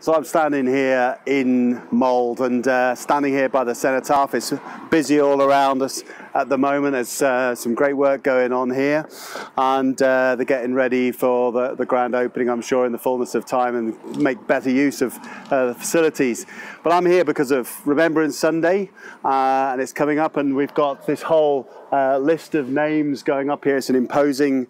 So I'm standing here in Mold and standing here by the cenotaph. It's busy all around us at the moment. There's some great work going on here, and they're getting ready for the grand opening, I'm sure, in the fullness of time, and make better use of the facilities. But I'm here because of Remembrance Sunday, and it's coming up, and we've got this whole list of names going up here. It's an imposing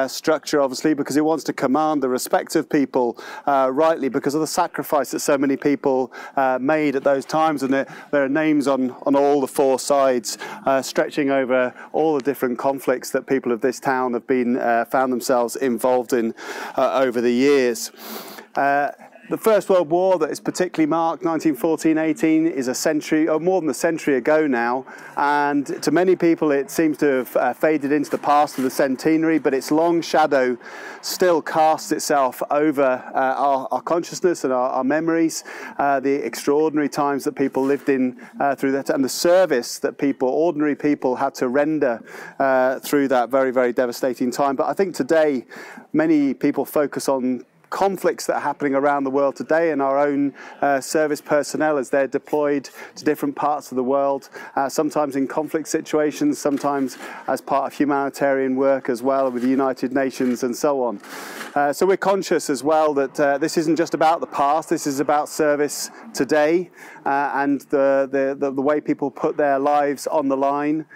structure, obviously, because it wants to command the respect of people rightly because of the sacrifice that so many people made at those times. And there are names on all the four sides, stretching over all the different conflicts that people of this town have been found themselves involved in over the years. The First World War that is particularly marked, 1914-18, is a century, or more than a century ago now, and to many people it seems to have faded into the past of the centenary, but its long shadow still casts itself over our consciousness and our memories, the extraordinary times that people lived in through that, and the service that ordinary people had to render through that very, very devastating time. But I think today many people focus on conflicts that are happening around the world today, and our own service personnel as they're deployed to different parts of the world, sometimes in conflict situations, sometimes as part of humanitarian work as well with the United Nations and so on. So we're conscious as well that this isn't just about the past, this is about service today, and the way people put their lives on the line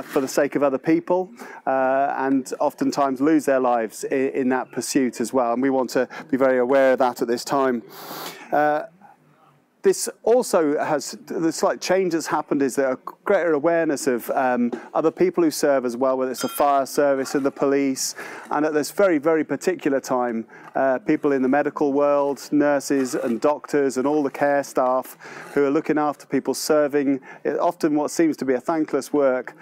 for the sake of other people, and oftentimes lose their lives in that pursuit as well, and we want to be very aware of that at this time. This also has, the slight change that's happened is there a greater awareness of other people who serve as well, whether it's the fire service and the police, and at this very, very particular time, people in the medical world, nurses and doctors and all the care staff who are looking after people, serving often what seems to be a thankless work,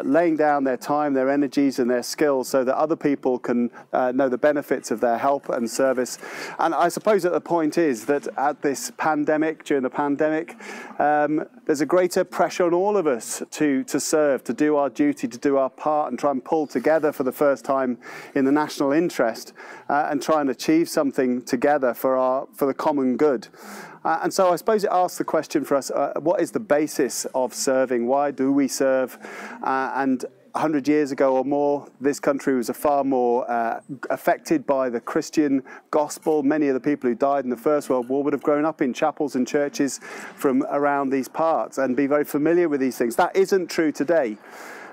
laying down their time, their energies and their skills so that other people can know the benefits of their help and service. And I suppose that the point is that at this pandemic, during the pandemic, there's a greater pressure on all of us to serve, to do our duty, to do our part, and try and pull together for the first time in the national interest, and try and achieve something together for the common good. And so I suppose it asks the question for us, what is the basis of serving? Why do we serve? And 100 years ago or more, this country was far more affected by the Christian gospel. Many of the people who died in the First World War would have grown up in chapels and churches from around these parts and be very familiar with these things. That isn't true today.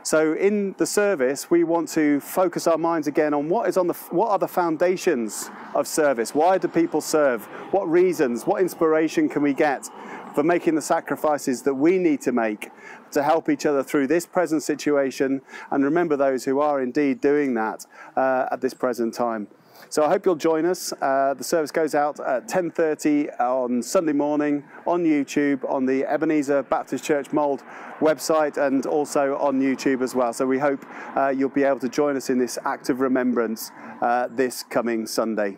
So in the service, we want to focus our minds again on what are the foundations of service? Why do people serve? What reasons, what inspiration can we get for making the sacrifices that we need to make to help each other through this present situation, and remember those who are indeed doing that at this present time. So I hope you'll join us. The service goes out at 10:30 on Sunday morning on YouTube, on the Ebenezer Baptist Church Mold website, and also on YouTube as well. So we hope you'll be able to join us in this act of remembrance this coming Sunday.